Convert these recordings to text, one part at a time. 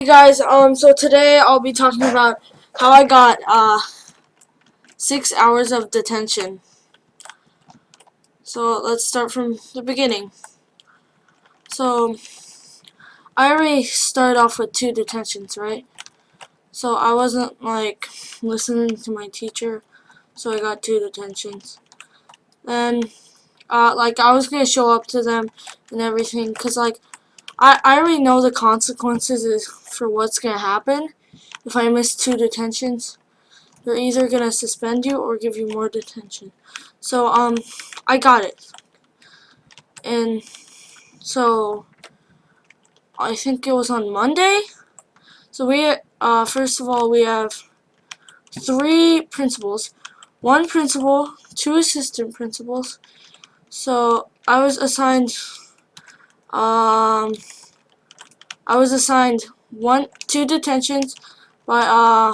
Hey guys, so today I'll be talking about how I got 6 hours of detention. So let's start from the beginning. So I already started off with 2 detentions, right? So I wasn't like listening to my teacher, so I got 2 detentions. Then like I was gonna show up to them and everything, cause like I already know the consequences for what's gonna happen if I miss 2 detentions. They're either gonna suspend you or give you more detention. So I got it, and so I think it was on Monday. So we first of all we have 3 principals, 1 principal, 2 assistant principals. So I was assigned 2 detentions by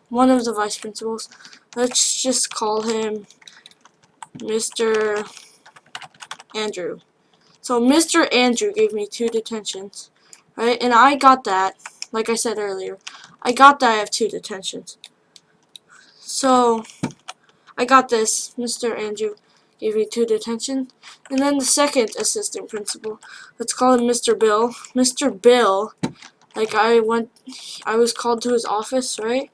one of the vice principals. Let's just call him Mr. Andrew. So Mr. Andrew gave me 2 detentions, right? And I got that, like I said earlier. I got that I have 2 detentions. So I got this. Mr. Andrew gave me 2 detentions. And then the second assistant principal, let's call him Mr. Bill. Mr. Bill, like I was called to his office, right?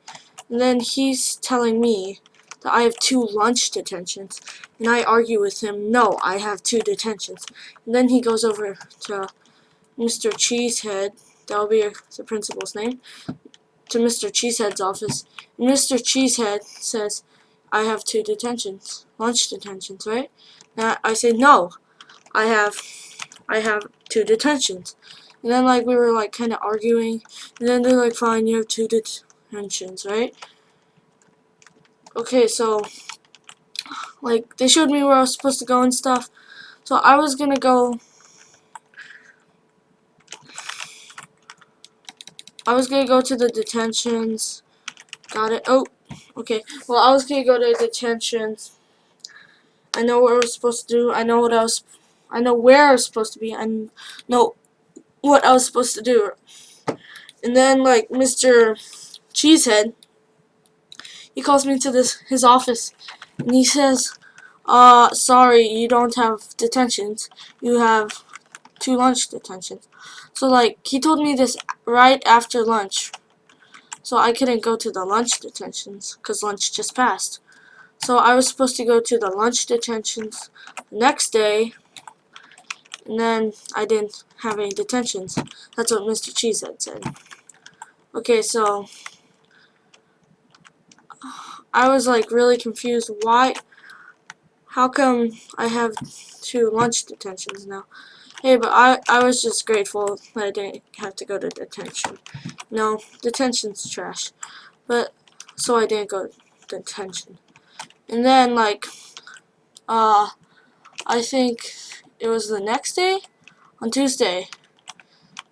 And then he's telling me that I have 2 lunch detentions. And I argue with him, no, I have 2 detentions. And then he goes over to Mr. Cheesehead, that'll be the principal's name, to Mr. Cheesehead's office. And Mr. Cheesehead says, I have 2 detentions, lunch detentions, right? And I say, no, I have 2 detentions. And then like we were like kind of arguing, and then they're like, fine, you have 2 detentions, right? Okay, so like they showed me where I was supposed to go and stuff. So I was gonna go to the detentions. Got it. Oh, okay. Well, I was gonna go to detentions. I know what I was supposed to do. I know where I was supposed to be. I know what I was supposed to do. And then like Mr. Cheesehead, he calls me to his office, and he says, sorry, you don't have detentions. You have 2 lunch detentions. So like he told me this right after lunch. So I couldn't go to the lunch detentions because lunch just passed. So I was supposed to go to the lunch detentions the next day, and then I didn't have any detentions. That's what Mr. Cheesehead said. Okay, so I was like really confused. Why? How come I have 2 lunch detentions now? Hey, but I was just grateful that I didn't have to go to detention. No, detention's trash. But so I didn't go to detention. And then like I think it was the next day, on Tuesday,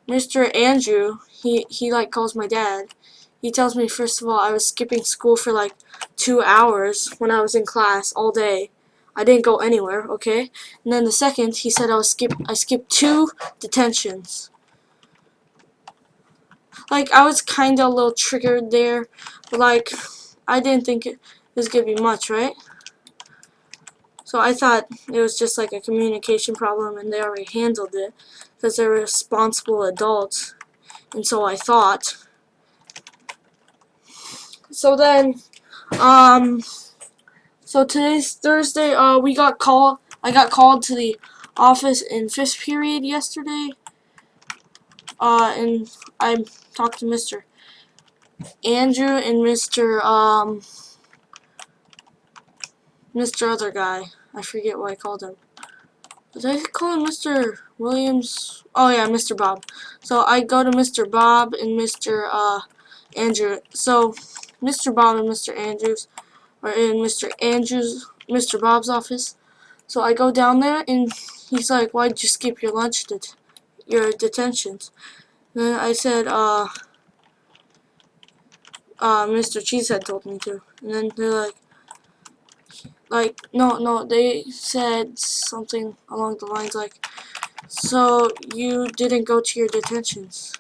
Mr. Andrew, he like calls my dad. He tells me first of all I was skipping school for like 2 hours when I was in class all day. I didn't go anywhere, okay? And then the second, he said I skipped 2 detentions. Like I was kinda a little triggered there, but like I didn't think it was gonna be much, right? So I thought it was just like a communication problem and they already handled it because they're responsible adults. And so I thought. So then, so today's Thursday, I got called to the office in 5th period yesterday. And I talked to Mr. Andrew and Mr. Other guy. I forget what I called him. Did I call him Mr. Williams? Oh yeah, Mr. Bob. So I go to Mr. Bob and Mr. Andrew. So Mr. Bob and Mr. Andrews are in Mr. Bob's office. So I go down there and he's like, "Why'd you skip your your detentions?" And then I said, Mr. Cheesehead told me to." And then they're like, no, they said something along the lines like, "So you didn't go to your detentions."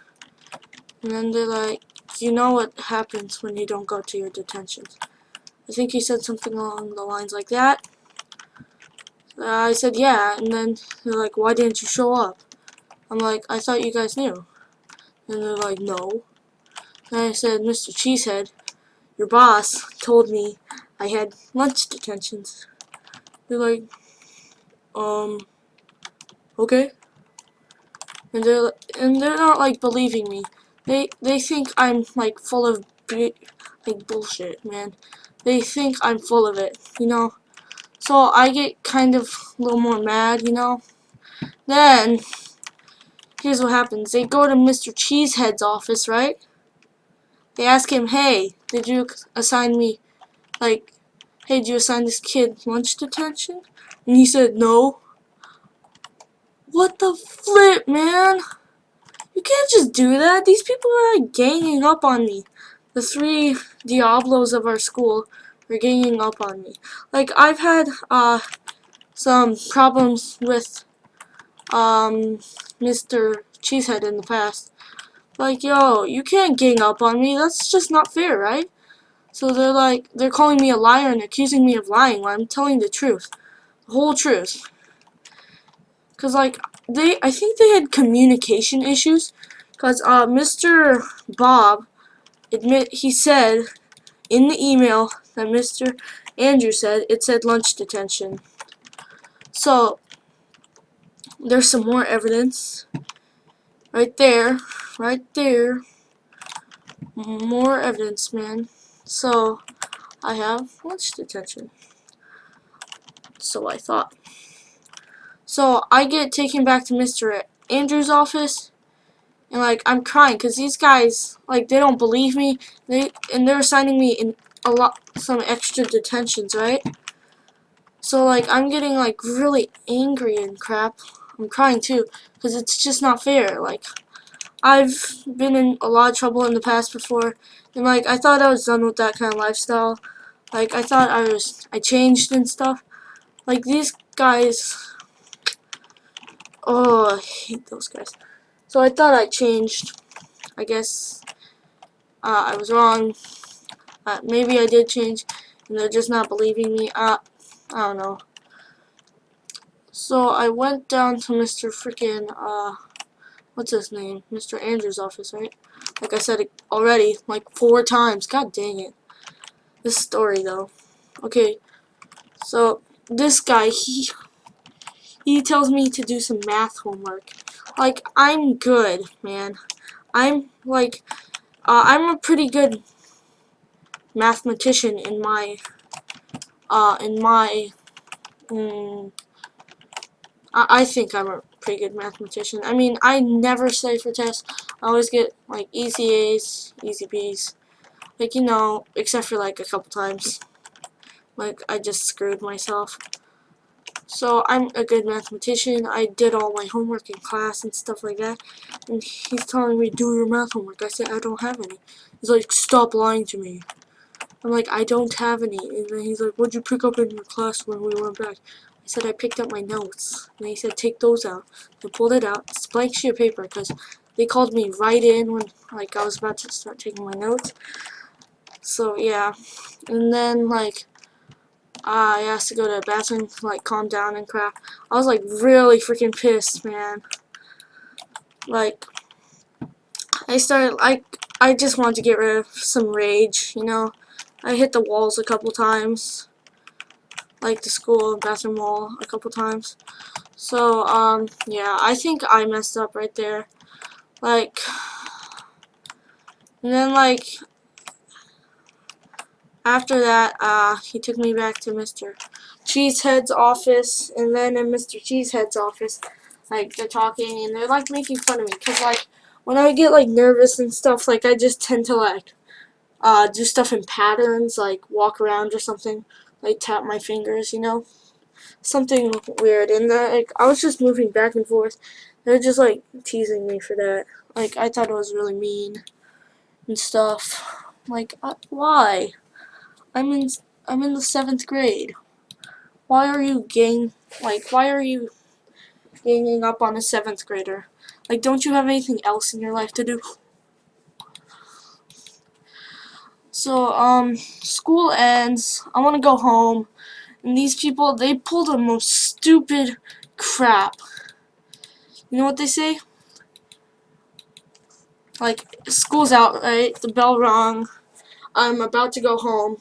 And then they're like, you know what happens when you don't go to your detentions. I think he said something along the lines like that. I said, yeah, and then they're like, why didn't you show up? I'm like, I thought you guys knew. And they're like, no. And I said, Mr. Cheesehead, your boss told me I had lunch detentions. They're like, okay. And they're not like believing me. They think I'm like full of like bullshit, man. They think I'm full of it, you know. So I get kind of a little more mad, you know. Then here's what happens. They go to Mr. Cheesehead's office, right? They ask him, hey, did you assign me, like, hey, did you assign this kid lunch detention? And he said, no. What the flip, man? You can't just do that. These people are like ganging up on me. The three Diablos of our school are ganging up on me. Like, I've had some problems with Mr. Cheesehead in the past. Like, yo, you can't gang up on me. That's just not fair, right? So they're calling me a liar and accusing me of lying when I'm telling the truth. The whole truth. Cause like, I think they had communication issues. Cause Mr. Bob he said in the email that Mr. Andrew said, it said lunch detention. So there's some more evidence. Right there. Right there. More evidence, man. So I have lunch detention. So I thought. So I get taken back to Mr. Andrew's office. And like I'm crying because these guys like they don't believe me. They're assigning me in some extra detentions, right? So like I'm getting like really angry and crap. I'm crying too because it's just not fair. Like I've been in a lot of trouble in the past before, and like I thought I was done with that kind of lifestyle. Like I thought I changed and stuff. Like these guys, oh, I hate those guys. So I thought I changed. I guess I was wrong. Maybe I did change, and they're just not believing me. I don't know. So I went down to Mr. Freaking what's his name? Mr. Andrews' office, right? Like I said already, like 4 times. God dang it. This story though. Okay, so this guy, he tells me to do some math homework. Like I'm good, man. I'm like I'm a pretty good mathematician in my I think I'm a pretty good mathematician. I mean, I never study for tests. I always get like easy A's, easy B's. Like, you know, except for like a couple times. Like I just screwed myself. So I'm a good mathematician. I did all my homework in class and stuff like that. And he's telling me, do your math homework. I said, I don't have any. He's like, stop lying to me. I'm like, I don't have any. And then he's like, what'd you pick up in your class when we went back? I said, I picked up my notes. And he said, take those out. I pulled it out. It's blank sheet of paper because they called me right in when like I was about to start taking my notes. So yeah. And then like I asked to go to the bathroom to like calm down and crap. I was like really freaking pissed, man. Like I just wanted to get rid of some rage, you know. I hit the walls a couple times. Like the school bathroom wall a couple times. So, yeah, I think I messed up right there. Like, and then, like, after that, he took me back to Mr. Cheesehead's office, and then in Mr. Cheesehead's office, like, they're talking, and they're, like, making fun of me, because, like, when I get, like, nervous and stuff, like, I just tend to, like, do stuff in patterns, like, walk around or something, like, tap my fingers, you know? Something weird, and like I was just moving back and forth. They're just like teasing me for that. Like I thought it was really mean and stuff. Like why? I'm in the 7th grade. Why are you why are you ganging up on a 7th grader? Like don't you have anything else in your life to do? So, school ends. I want to go home. And these people, they pull the most stupid crap. You know what they say? Like, school's out, right? The bell rung. I'm about to go home.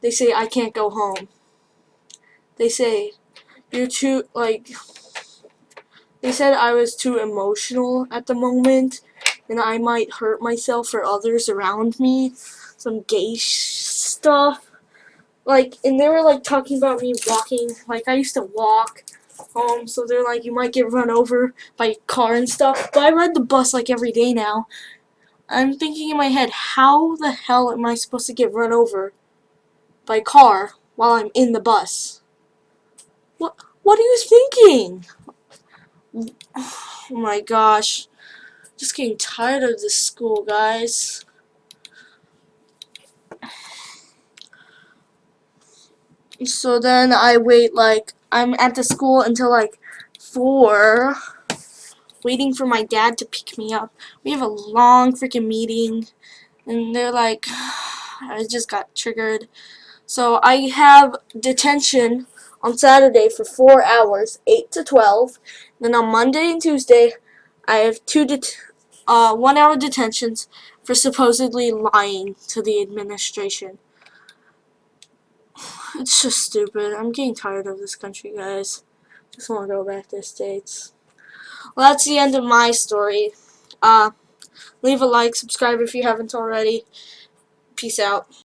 They say I can't go home. They say, you're too, like, they said I was too emotional at the moment. And I might hurt myself or others around me. Some gay stuff. Like, and they were, like, talking about me walking. Like, I used to walk home, so they're like, you might get run over by a car and stuff. But I ride the bus, like, every day now. I'm thinking in my head, how the hell am I supposed to get run over by a car while I'm in the bus? What are you thinking? Oh my gosh. Just getting tired of this school, guys. So then I wait, like, I'm at the school until, like, 4, waiting for my dad to pick me up. We have a long freaking meeting, and they're like, I just got triggered. So I have detention on Saturday for 4 hours, 8 to 12. Then on Monday and Tuesday, I have 1 hour detentions for supposedly lying to the administration. It's just stupid. I'm getting tired of this country, guys. Just want to go back to the States. Well, that's the end of my story. Leave a like, subscribe if you haven't already. Peace out.